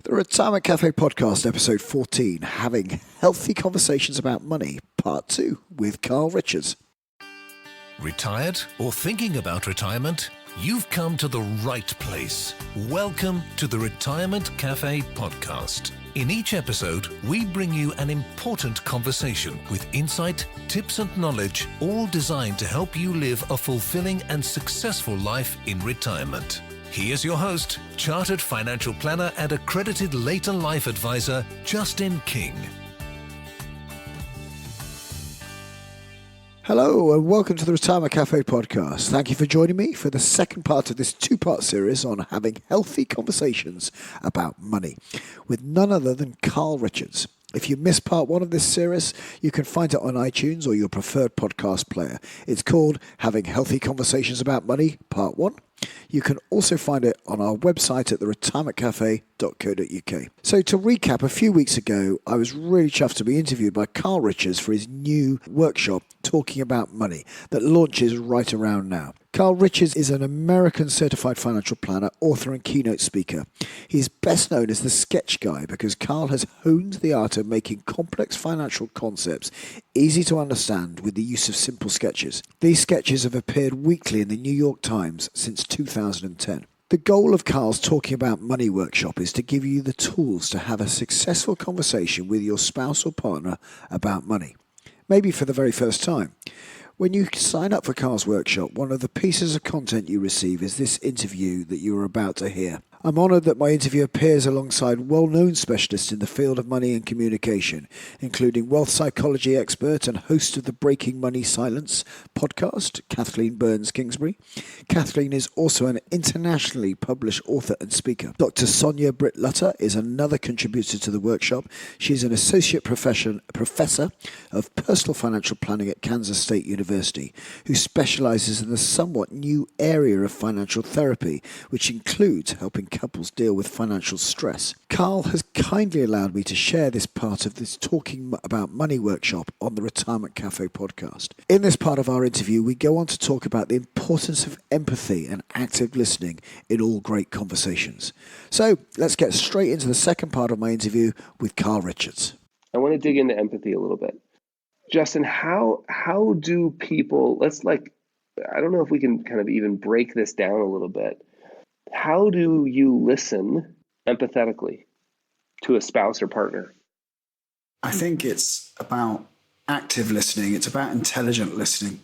The Retirement Cafe Podcast, episode 14, Having Healthy Conversations About Money, part 2, with Carl Richards. Retired or thinking about retirement? You've come to the right place. Welcome to the Retirement Cafe Podcast. In each episode, we bring you an important conversation with insight, tips and knowledge, all designed to help you live a fulfilling and successful life in retirement. Here's your host, Chartered Financial Planner and accredited later life advisor, Justin King. Hello and welcome to the Retirement Cafe Podcast. Thank you for joining me for the second part of this two-part series on having healthy conversations about money with none other than Carl Richards. If you missed part 1 of this series, you can find it on iTunes or your preferred podcast player. It's called Having Healthy Conversations About Money, Part 1. You can also find it on our website at theretirementcafe.co.uk. So to recap, a few weeks ago, I was really chuffed to be interviewed by Carl Richards for his new workshop, Talking About Money, that launches right around now. Carl Richards is an American certified financial planner, author and keynote speaker. He's best known as the sketch guy because Carl has honed the art of making complex financial concepts easy to understand with the use of simple sketches. These sketches have appeared weekly in the New York Times since 2010. The goal of Carl's Talking About Money workshop is to give you the tools to have a successful conversation with your spouse or partner about money, maybe for the very first time. When you sign up for Carl's workshop, one of the pieces of content you receive is this interview that you are about to hear. I'm honoured that my interview appears alongside well-known specialists in the field of money and communication, including wealth psychology expert and host of the Breaking Money Silence podcast, Kathleen Burns-Kingsbury. Kathleen is also an internationally published author and speaker. Dr. Sonia Britt-Lutter is another contributor to the workshop. She's an associate professor of personal financial planning at Kansas State University, who specialises in the somewhat new area of financial therapy, which includes helping couples deal with financial stress. Carl has kindly allowed me to share this part of this Talking About Money workshop on the Retirement Cafe podcast. In this part of our interview, we go on to talk about the importance of empathy and active listening in all great conversations. So let's get straight into the second part of my interview with Carl Richards. I want to dig into empathy a little bit. Justin, how do people, I don't know if we can kind of even break this down a little bit. How do you listen empathetically to a spouse or partner? I think it's about active listening. It's about intelligent listening.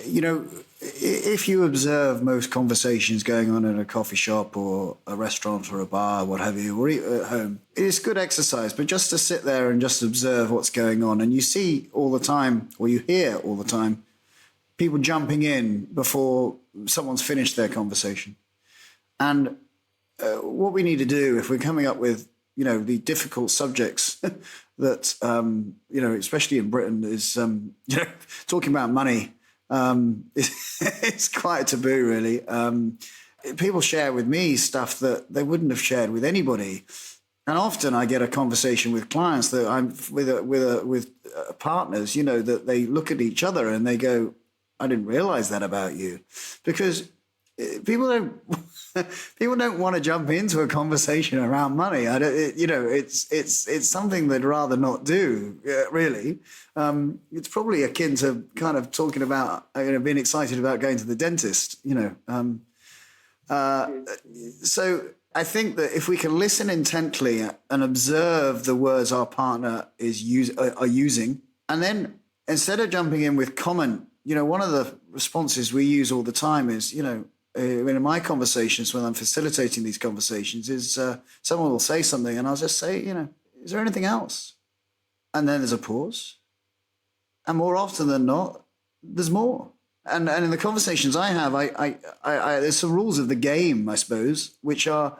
You know, if you observe most conversations going on in a coffee shop or a restaurant or a bar, what have you, or at home, it's good exercise. But just to sit there and just observe what's going on, and you see all the time, or you hear all the time, people jumping in before someone's finished their conversation. And what we need to do if we're coming up with, the difficult subjects that, especially in Britain, is, talking about money it's quite a taboo, really. People share with me stuff that they wouldn't have shared with anybody. And often I get a conversation with clients that I'm with partners, that they look at each other and they go, I didn't realize that about you. Because people don't want to jump into a conversation around money. It's something they'd rather not do, really. It's probably akin to kind of talking about, being excited about going to the dentist, So I think that if we can listen intently and observe the words our partner are using, and then instead of jumping in with comment, one of the responses we use all the time is, in my conversations, when I'm facilitating these conversations, is someone will say something and I'll just say, is there anything else? And then there's a pause. And more often than not, there's more. And in the conversations I have, I there's some rules of the game, I suppose, which are,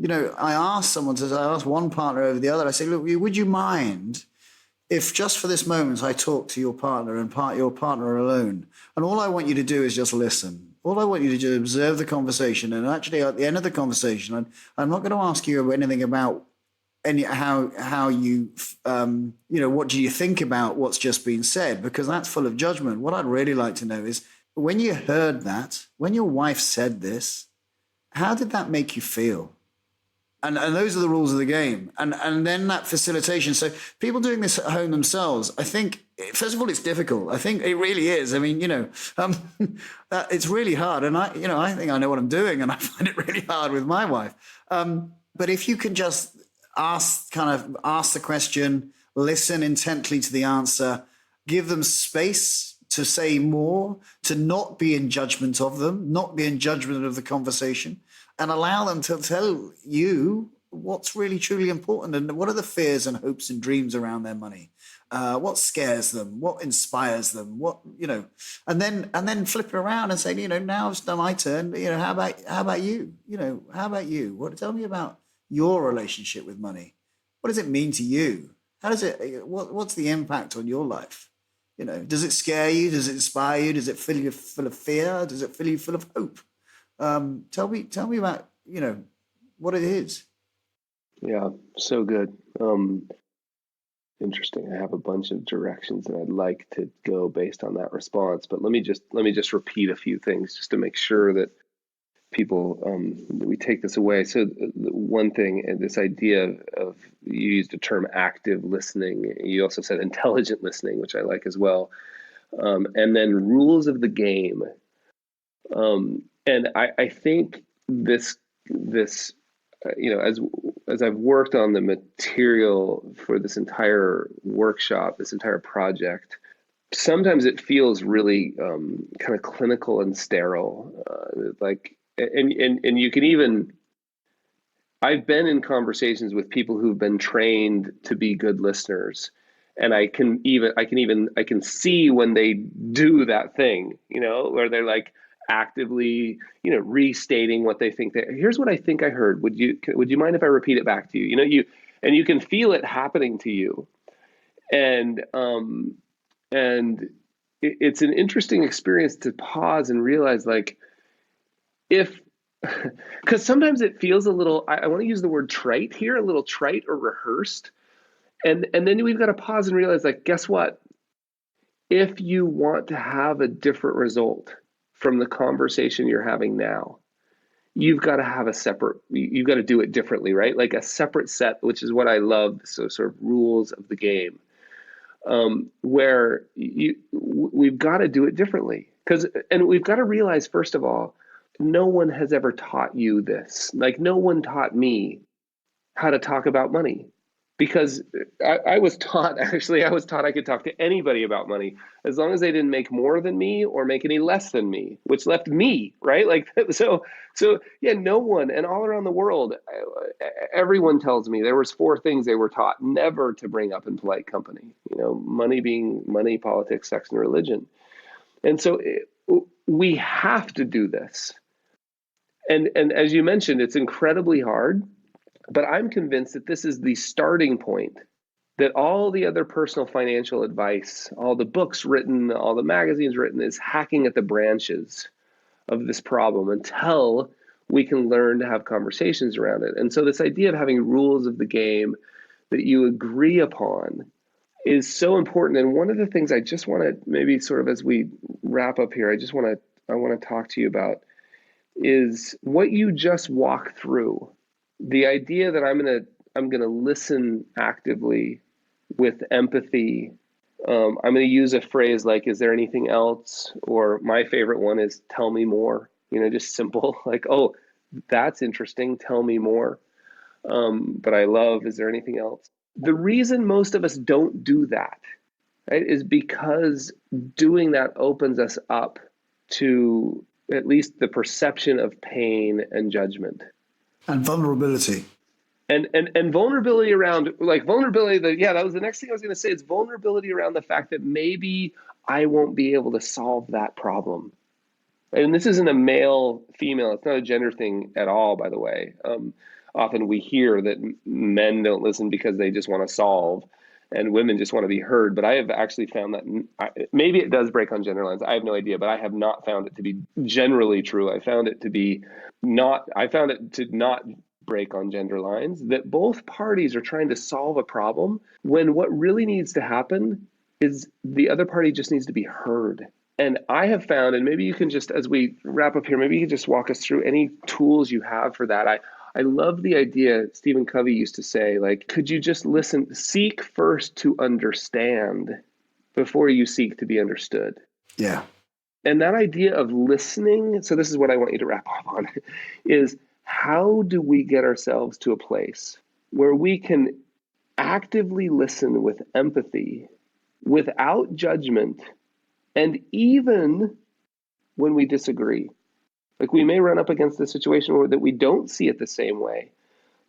I ask one partner over the other, I say, look, would you mind if just for this moment I talk to your partner and your partner alone, and all I want you to do is just listen. All I want you to do is observe the conversation, and actually at the end of the conversation, I'm not going to ask you anything about how you what do you think about what's just been said, because that's full of judgment. What I'd really like to know is, when you heard that, when your wife said this, how did that make you feel? And those are the rules of the game. And then that facilitation. So people doing this at home themselves, I think, first of all, it's difficult. I think it really is. I mean, it's really hard. And I think I know what I'm doing, and I find it really hard with my wife. But if you can just ask the question, listen intently to the answer, give them space to say more, to not be in judgment of them, not be in judgment of the conversation, and allow them to tell you what's really truly important and what are the fears and hopes and dreams around their money, what scares them, what inspires them, and then flip it around and say, now it's my turn. How about you? How about you? Tell me about your relationship with money. What does it mean to you? What's the impact on your life? Does it scare you? Does it inspire you? Does it fill you full of fear? Does it fill you full of hope? Tell me about, what it is. Yeah, so good. Interesting. I have a bunch of directions that I'd like to go based on that response, but let me just repeat a few things just to make sure that people we take this away. So the one thing, this idea of you used the term active listening. You also said intelligent listening, which I like as well. And then rules of the game. And I think this as I've worked on the material for this entire workshop, this entire project, sometimes it feels really kind of clinical and sterile, and you can even. I've been in conversations with people who've been trained to be good listeners, and I can see when they do that thing, where they're like actively, restating what they think. Here's what I think I heard. Would you mind if I repeat it back to you? You can feel it happening to you, and it's an interesting experience to pause and realize, like, because sometimes it feels a little, I want to use the word trite here, a little trite or rehearsed. And then we've got to pause and realize, like, guess what? If you want to have a different result from the conversation you're having now, you've got to do it differently, right? Like a separate set, which is what I love. So sort of rules of the game, where we've got to do it differently. And we've got to realize, first of all, no one has ever taught you this. Like, no one taught me how to talk about money, because I was taught I could talk to anybody about money as long as they didn't make more than me or make any less than me, which left me, right? Like, so yeah, no one, and all around the world, everyone tells me there was 4 things they were taught never to bring up in polite company, money being money, politics, sex, and religion. And so we have to do this. And as you mentioned, it's incredibly hard, but I'm convinced that this is the starting point, that all the other personal financial advice, all the books written, all the magazines written, is hacking at the branches of this problem until we can learn to have conversations around it. And so this idea of having rules of the game that you agree upon is so important. And one of the things I just want to maybe sort of, as we wrap up here, I want to talk to you about is what you just walked through. The idea that I'm going to listen actively with empathy. I'm going to use a phrase like, is there anything else? Or my favorite one is, tell me more, just simple, like, oh, that's interesting. Tell me more. But I love, is there anything else? The reason most of us don't do that, right, is because doing that opens us up to at least the perception of pain and judgment. And vulnerability. And vulnerability around, like, vulnerability, that was the next thing I was going to say. It's vulnerability around the fact that maybe I won't be able to solve that problem. And this isn't a male, female, it's not a gender thing at all, by the way. Often we hear that men don't listen because they just want to solve, and women just want to be heard. But I have actually found that maybe it does break on gender lines. I have no idea, but I have not found it to be generally true. I found it to not break on gender lines, that both parties are trying to solve a problem when what really needs to happen is the other party just needs to be heard. And I have found, and maybe you can just, as we wrap up here, maybe you can just walk us through any tools you have for that. I love the idea. Stephen Covey used to say, like, could you just listen, seek first to understand before you seek to be understood. Yeah. And that idea of listening, so this is what I want you to wrap up on, is how do we get ourselves to a place where we can actively listen with empathy, without judgment, and even when we disagree? Like, we may run up against a situation where that we don't see it the same way,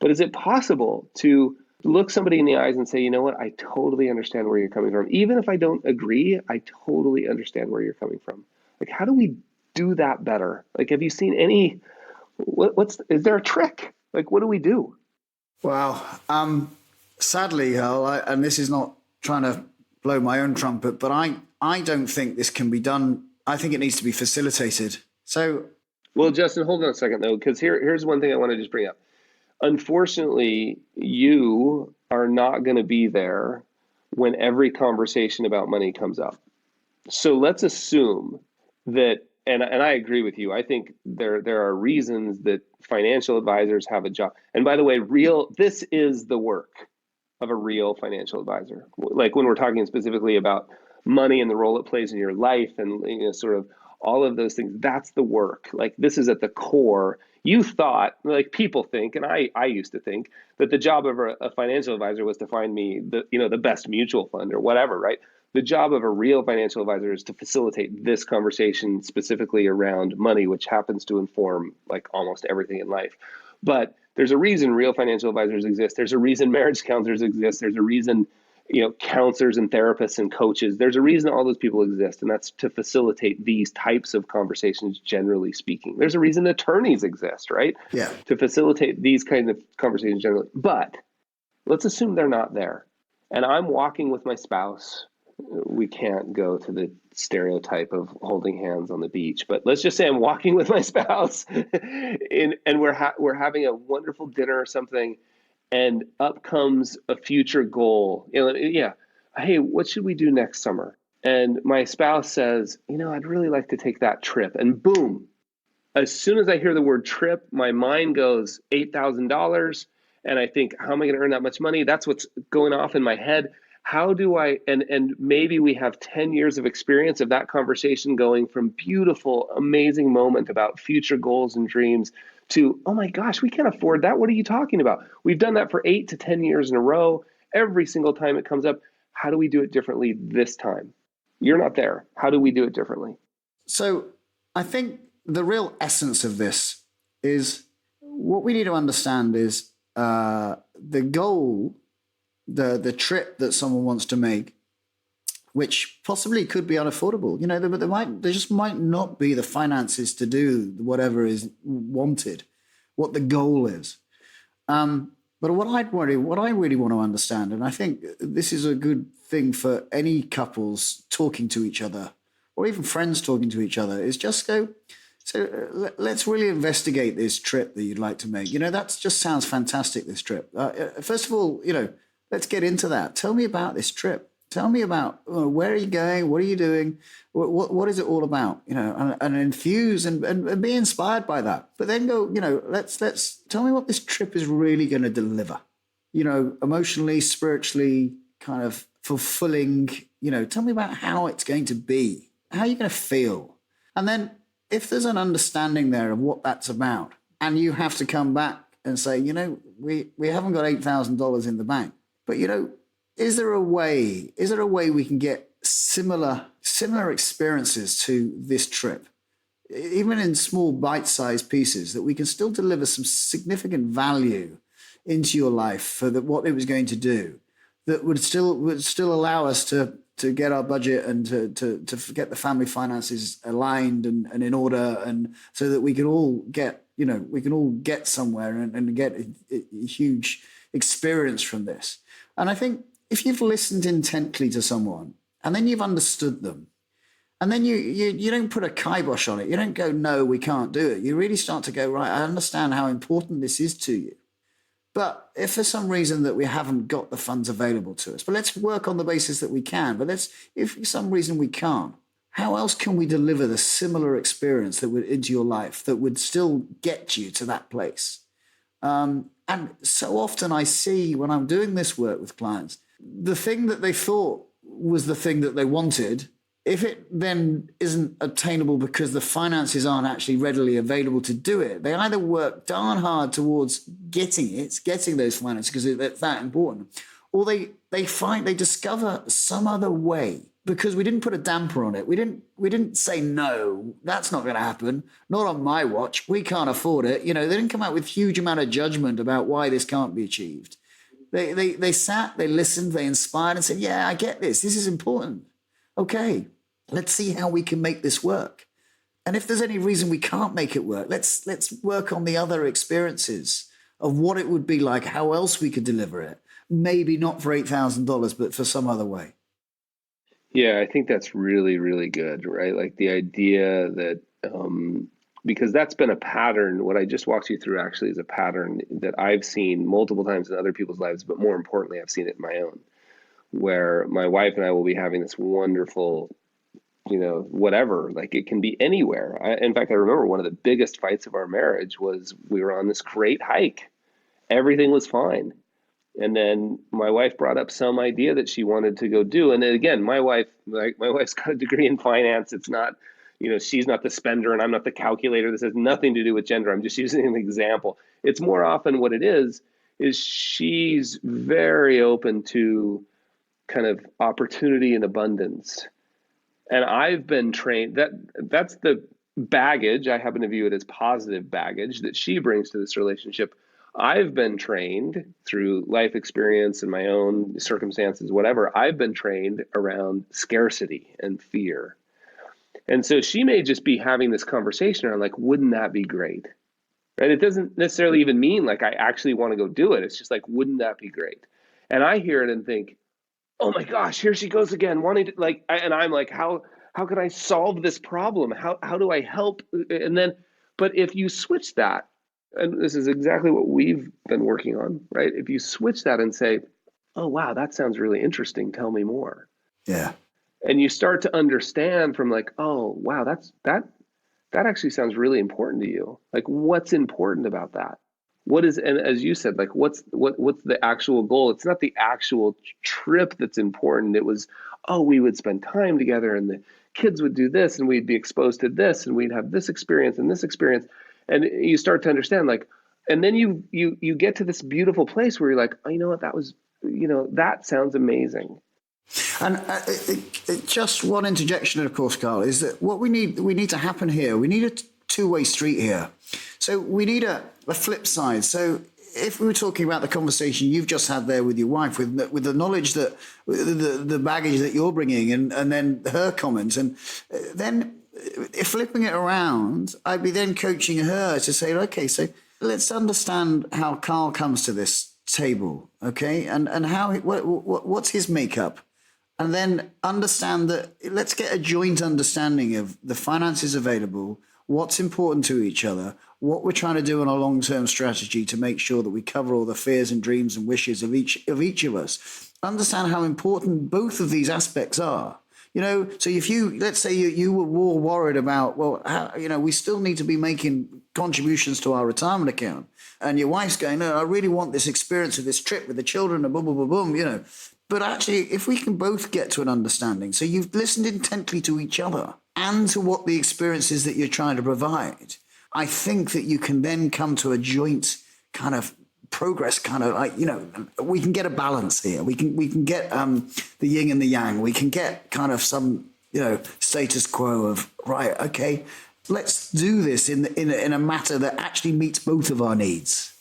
but is it possible to look somebody in the eyes and say, you know what, I totally understand where you're coming from. Even if I don't agree, I totally understand where you're coming from. Like, how do we do that better? Like, have you seen any, is there a trick? Like, what do we do? Well, sadly, Hal, and this is not trying to blow my own trumpet, but I don't think this can be done. I think it needs to be facilitated. So, well, Justin, hold on a second though, because here's one thing I want to just bring up. Unfortunately, you are not going to be there when every conversation about money comes up. So let's assume that, and I agree with you. I think there are reasons that financial advisors have a job. And by the way, this is the work of a real financial advisor. Like, when we're talking specifically about money and the role it plays in your life, and, you know, sort of all of those things, that's the work. Like, this is at the core. You thought, like people think, and I used to think, that the job of a financial advisor was to find me the best mutual fund or whatever, right? The job of a real financial advisor is to facilitate this conversation specifically around money, which happens to inform like almost everything in life. But there's a reason real financial advisors exist. There's a reason marriage counselors exist. There's a reason, counselors and therapists and coaches. There's a reason all those people exist, and that's to facilitate these types of conversations, generally speaking. There's a reason attorneys exist, right? yeah. To facilitate these kinds of conversations generally. But let's assume they're not there. And I'm walking with my spouse. We can't go to the stereotype of holding hands on the beach, but let's just say I'm walking with my spouse and we're having a wonderful dinner or something, and up comes a future goal. Hey, what should we do next summer? And my spouse says, I'd really like to take that trip. And boom, as soon as I hear the word trip, my mind goes $8,000. And I think, how am I going to earn that much money? That's what's going off in my head. How do I, and maybe we have 10 years of experience of that conversation going from beautiful, amazing moment about future goals and dreams to, oh my gosh, we can't afford that. What are you talking about? We've done that for 8 to 10 years in a row. Every single time it comes up, how do we do it differently this time? You're not there. How do we do it differently? So I think the real essence of this is what we need to understand is the goal, the trip that someone wants to make, which possibly could be unaffordable. There just might not be the finances to do whatever is wanted, what the goal is. But what I really want to understand, and I think this is a good thing for any couples talking to each other, or even friends talking to each other, is just go, so let's really investigate this trip that you'd like to make. That just sounds fantastic, this trip. First of all, let's get into that. Tell me about this trip. Tell me about where are you going? What are you doing? What is it all about? And infuse and be inspired by that. But then go, let's tell me what this trip is really going to deliver. Emotionally, spiritually, kind of fulfilling. Tell me about how it's going to be. How are you going to feel? And then if there's an understanding there of what that's about, and you have to come back and say, we haven't got $8,000 in the bank, but is there a way we can get similar experiences to this trip, even in small bite-sized pieces, that we can still deliver some significant value into your life for what it was going to do, that would still allow us to get our budget and to get the family finances aligned and in order, and so that we can all get somewhere and get a huge experience from this. And I think if you've listened intently to someone and then you've understood them, and then you don't put a kibosh on it, you don't go, no, we can't do it. You really start to go, right, I understand how important this is to you. But if for some reason that we haven't got the funds available to us, but let's work on the basis that we can, but if for some reason we can't, how else can we deliver the similar experience that would into your life that would still get you to that place? And so often I see when I'm doing this work with clients, the thing that they thought was the thing that they wanted, if it then isn't obtainable because the finances aren't actually readily available to do it, they either work darn hard towards getting those finances because it's that important, or they discover some other way because we didn't put a damper on it. We didn't say no, that's not going to happen. Not on my watch. We can't afford it. They didn't come out with huge amount of judgment about why this can't be achieved. They sat, they listened, they inspired and said, yeah, I get this. This is important. Okay, let's see how we can make this work. And if there's any reason we can't make it work, let's work on the other experiences of what it would be like, how else we could deliver it. Maybe not for $8,000, but for some other way. Yeah, I think that's really, really good, right? Like the idea that, because that's been a pattern, what I just walked you through actually is a pattern that I've seen multiple times in other people's lives, but more importantly, I've seen it in my own, where my wife and I will be having this wonderful, whatever, like it can be anywhere. In fact, I remember one of the biggest fights of our marriage was we were on this great hike. Everything was fine. And then my wife brought up some idea that she wanted to go do. And then again, my wife's got a degree in finance. It's not, she's not the spender and I'm not the calculator. This has nothing to do with gender. I'm just using an example. It's more often what it is she's very open to kind of opportunity and abundance. And I've been trained that's the baggage. I happen to view it as positive baggage that she brings to this relationship. I've been trained through life experience and my own circumstances, whatever. I've been trained around scarcity and fear. And so she may just be having this conversation around like, wouldn't that be great? Right? It doesn't necessarily even mean like I actually want to go do it. It's just like, wouldn't that be great? And I hear it and think, oh my gosh, here she goes again, wanting to and I'm like, how can I solve this problem? How do I help? And then, but if you switch that, and this is exactly what we've been working on, right? If you switch that and say, oh, wow, that sounds really interesting. Tell me more. Yeah. And you start to understand from like, oh, wow, that actually sounds really important to you. Like, what's important about that? What is, and as you said, like, what's the actual goal? It's not the actual trip that's important. It was, oh, we would spend time together and the kids would do this and we'd be exposed to this and we'd have this experience and this experience. And you start to understand, like, and then you get to this beautiful place where you're like, oh, you know what, that was, that sounds amazing. And just one interjection, of course, Carl, is that what we need to happen here, we need a two-way street here. So we need a flip side. So if we were talking about the conversation you've just had there with your wife, with the knowledge that the baggage that you're bringing, and then her comments, and then if flipping it around, I'd be then coaching her to say, okay, so let's understand how Carl comes to this table, okay, and how what's his makeup, and then understand that. Let's get a joint understanding of the finances available, what's important to each other, what we're trying to do on a long-term strategy to make sure that we cover all the fears and dreams and wishes of each of us. Understand how important both of these aspects are. So if let's say you were more worried about, well, how, we still need to be making contributions to our retirement account, and your wife's going, no, I really want this experience of this trip with the children, and boom, boom, boom, boom, But actually, if we can both get to an understanding, so you've listened intently to each other and to what the experience is that you're trying to provide, I think that you can then come to a joint kind of progress, kind of like, we can get a balance here. We can get the yin and the yang. We can get kind of some, status quo of, right, okay, let's do this in a matter that actually meets both of our needs.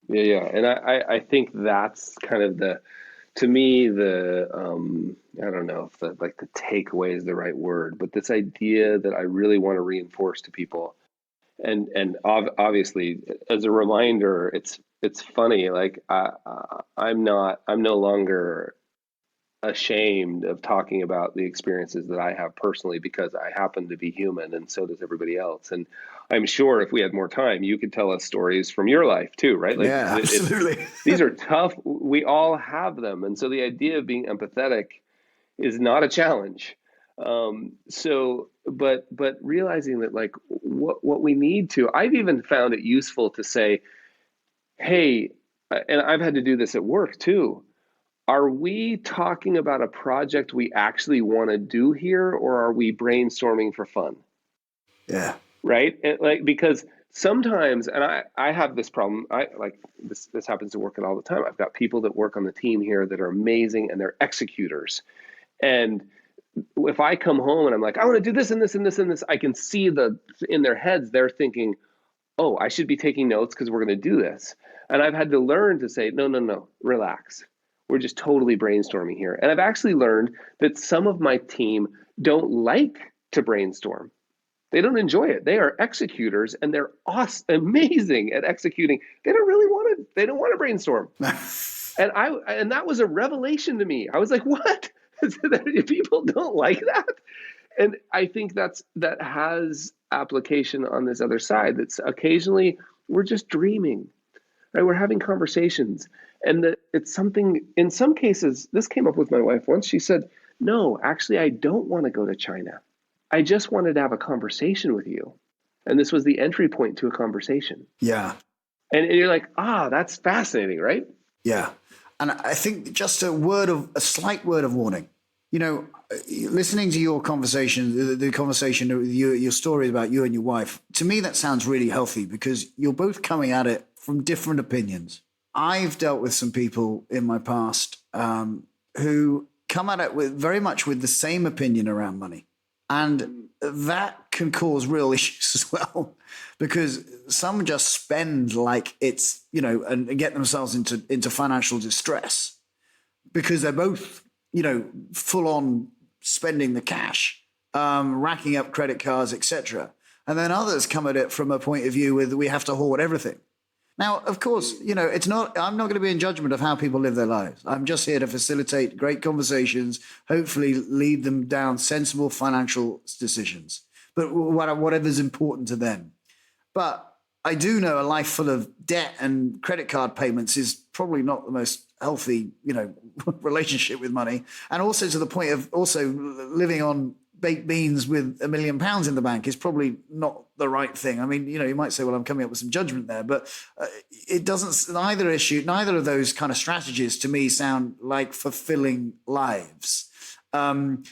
Yeah. And I think that's kind of to me, I don't know if the takeaway is the right word, but this idea that I really want to reinforce to people. And obviously, as a reminder, it's funny. Like I'm no longer ashamed of talking about the experiences that I have personally because I happen to be human, and so does everybody else. And I'm sure if we had more time, you could tell us stories from your life too, right? Like, yeah, absolutely. These are tough. We all have them, and so the idea of being empathetic is not a challenge. But realizing that like what we need to, I've even found it useful to say, hey, and I've had to do this at work too. Are we talking about a project we actually want to do here, or are we brainstorming for fun? Yeah. Right? Because sometimes, and I have this problem. I like this happens to work at all the time. I've got people that work on the team here that are amazing and they're executors. And if I come home and I'm like, I want to do this and this and this and this, I can see in their heads they're thinking, oh, I should be taking notes because we're going to do this. And I've had to learn to say, no, no, no, relax. We're just totally brainstorming here. And I've actually learned that some of my team don't like to brainstorm. They don't enjoy it. They are executors and they're awesome, amazing at executing. They don't want to brainstorm. And that was a revelation to me. I was like, what? People don't like that? And I think that has application on this other side. That's occasionally we're just dreaming, right? We're having conversations, and that it's something. In some cases, this came up with my wife once. She said, "No, actually, I don't want to go to China. I just wanted to have a conversation with you." And this was the entry point to a conversation. Yeah. And you're like, that's fascinating, right? Yeah. And I think just a slight word of warning. You know, listening to your conversation, the conversation, your story about you and your wife, to me, that sounds really healthy because you're both coming at it from different opinions. I've dealt with some people in my past who come at it very much with the same opinion around money. And that can cause real issues as well, because some just spend like it's, and get themselves into financial distress because they're both, full on spending the cash, racking up credit cards, etc. And then others come at it from a point of view with we have to hoard everything. Now, of course, I'm not going to be in judgment of how people live their lives. I'm just here to facilitate great conversations, hopefully lead them down sensible financial decisions, but whatever's important to them. But I do know a life full of debt and credit card payments is probably not the most healthy, relationship with money. And also to the point of also living on baked beans with £1 million in the bank is probably not the right thing. I mean, you might say, well, I'm coming up with some judgment there, but it doesn't, neither of those kind of strategies to me sound like fulfilling lives. Some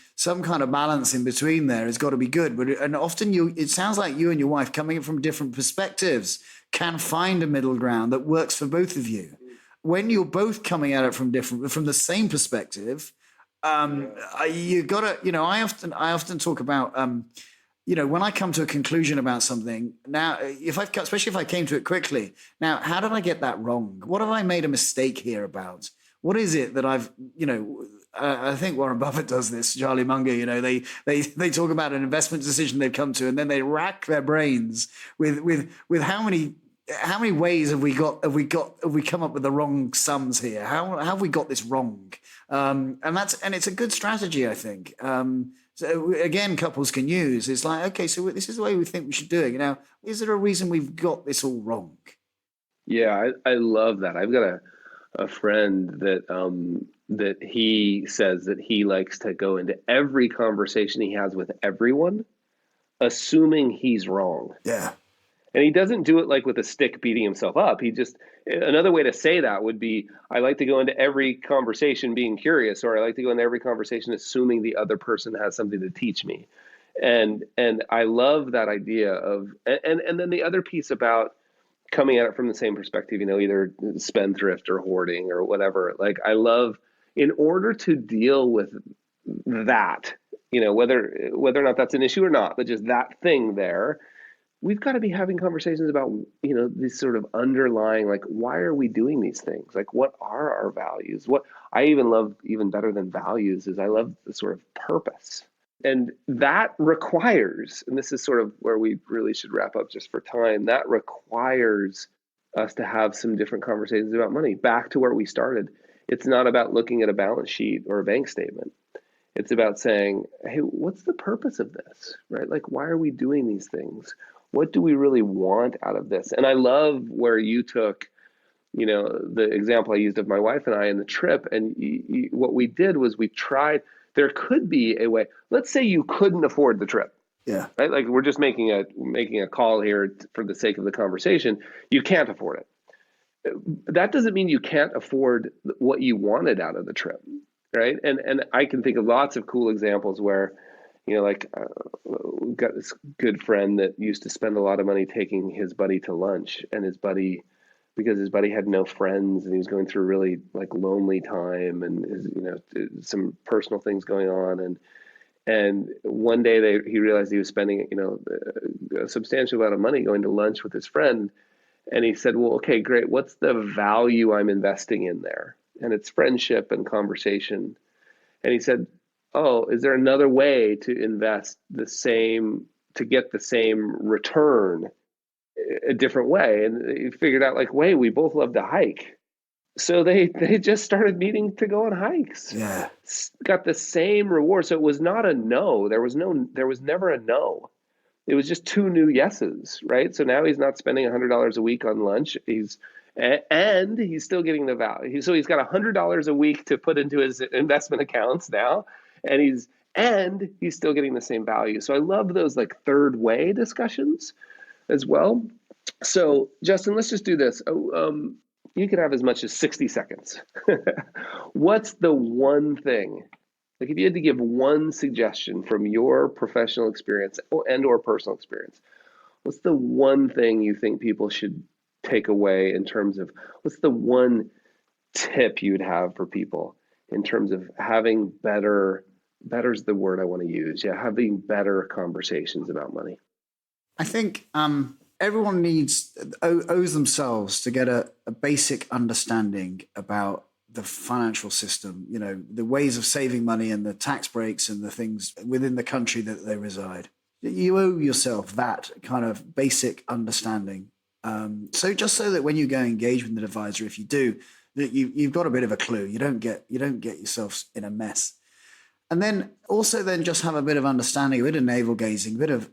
kind of balance in between there has got to be good. And often it sounds like you and your wife coming from different perspectives can find a middle ground that works for both of you. When you're both coming at it from the same perspective, you gotta, I often talk about, when I come to a conclusion about something now, especially if I came to it quickly, now, how did I get that wrong? What have I made a mistake here about? What is it that I've, I think Warren Buffett does this, Charlie Munger, they talk about an investment decision they've come to, and then they rack their brains with how many ways have we come up with the wrong sums here? How have we got this wrong? And it's a good strategy, I think. So again, couples can use. It's like, okay, so this is the way we think we should do it. Now, is there a reason we've got this all wrong? Yeah, I love that. I've got a friend that he says that he likes to go into every conversation he has with everyone, assuming he's wrong. Yeah. And he doesn't do it like with a stick beating himself up. Another way to say that would be, I like to go into every conversation being curious, or I like to go into every conversation assuming the other person has something to teach me. And I love that idea of, and then the other piece about coming at it from the same perspective, either spendthrift or hoarding or whatever. Like, I love, in order to deal with that, whether or not that's an issue or not, but just that thing there, we've got to be having conversations about, these sort of underlying, like, why are we doing these things? Like, what are our values? What I even love, even better than values, is I love the sort of purpose. And that requires, and this is sort of where we really should wrap up just for time, that requires us to have some different conversations about money. Back to where we started. It's not about looking at a balance sheet or a bank statement. It's about saying, hey, what's the purpose of this, right? Like, why are we doing these things? What do we really want out of this? And I love where you took, the example I used of my wife and I in the trip. And what we did was we tried, there could be a way. Let's say you couldn't afford the trip. Yeah. Right? Like, we're just making a call here for the sake of the conversation. You can't afford it. that doesn't mean you can't afford what you wanted out of the trip, right? And I can think of lots of cool examples where, like we've got this good friend that used to spend a lot of money taking his buddy to lunch, and because his buddy had no friends and he was going through a really like lonely time and some personal things going on, and one day he realized he was spending a substantial amount of money going to lunch with his friend. And he said, well, okay, great. What's the value I'm investing in there? And it's friendship and conversation. And he said, oh, is there another way to invest to get the same return a different way? And he figured out like, wait, we both love to hike. So they just started meeting to go on hikes. Yeah. Got the same reward. So it was not a no. There was never a no. It was just two new yeses, right? So now he's not spending $100 a week on lunch. He's still getting the value. So he's got $100 a week to put into his investment accounts now, and he's still getting the same value. So I love those like third way discussions as well. So Justin, let's just do this. You could have as much as 60 seconds. What's the one thing? Like if you had to give one suggestion from your professional experience or personal experience, what's the one thing you think people should take away in terms of what's the one tip you'd have for people in terms of having better's the word I want to use. Yeah, having better conversations about money. I think everyone owes themselves to get a basic understanding about the financial system, the ways of saving money and the tax breaks and the things within the country that they reside. You owe yourself that kind of basic understanding. So just so that when you go engage with an advisor, if you do, that you've got a bit of a clue. You don't get yourself in a mess. And then just have a bit of understanding, a bit of navel gazing, a bit of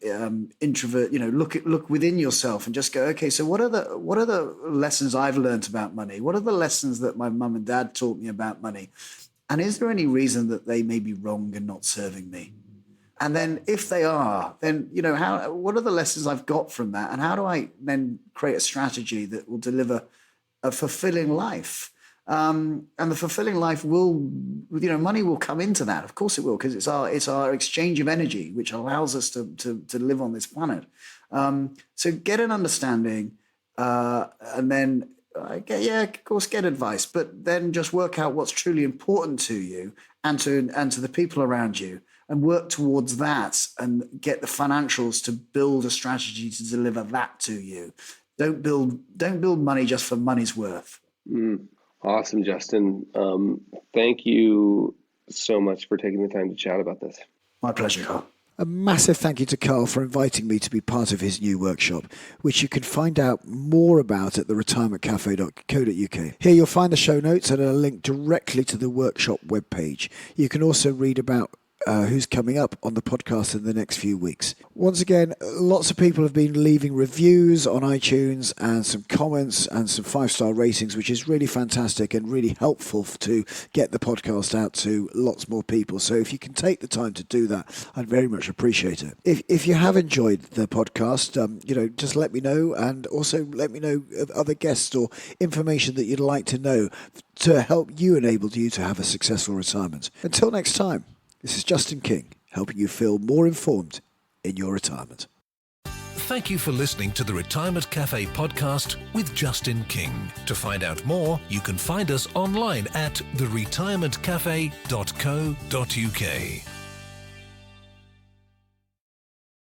introvert, look within yourself and just go, okay, so what are the lessons I've learned about money? What are the lessons that my mum and dad taught me about money? And is there any reason that they may be wrong and not serving me? And then if they are, then, what are the lessons I've got from that? And how do I then create a strategy that will deliver a fulfilling life? And the fulfilling life money will come into that. Of course it will, because it's our exchange of energy, which allows us to live on this planet. So get an understanding, and then, of course, get advice, but then just work out what's truly important to you and to the people around you, and work towards that and get the financials to build a strategy to deliver that to you. Don't build money just for money's worth. Awesome, Justin. Thank you so much for taking the time to chat about this. My pleasure, Carl. A massive thank you to Carl for inviting me to be part of his new workshop, which you can find out more about at theretirementcafe.co.uk. Here you'll find the show notes and a link directly to the workshop webpage. You can also read about who's coming up on the podcast in the next few weeks. Once again, lots of people have been leaving reviews on iTunes and some comments and some 5-star ratings, which is really fantastic and really helpful to get the podcast out to lots more people. So if you can take the time to do that, I'd very much appreciate it. If you have enjoyed the podcast, just let me know, and also let me know of other guests or information that you'd like to know to help you enable you to have a successful retirement. Until next time. This is Justin King, helping you feel more informed in your retirement. Thank you for listening to the Retirement Cafe podcast with Justin King. To find out more, you can find us online at theretirementcafe.co.uk.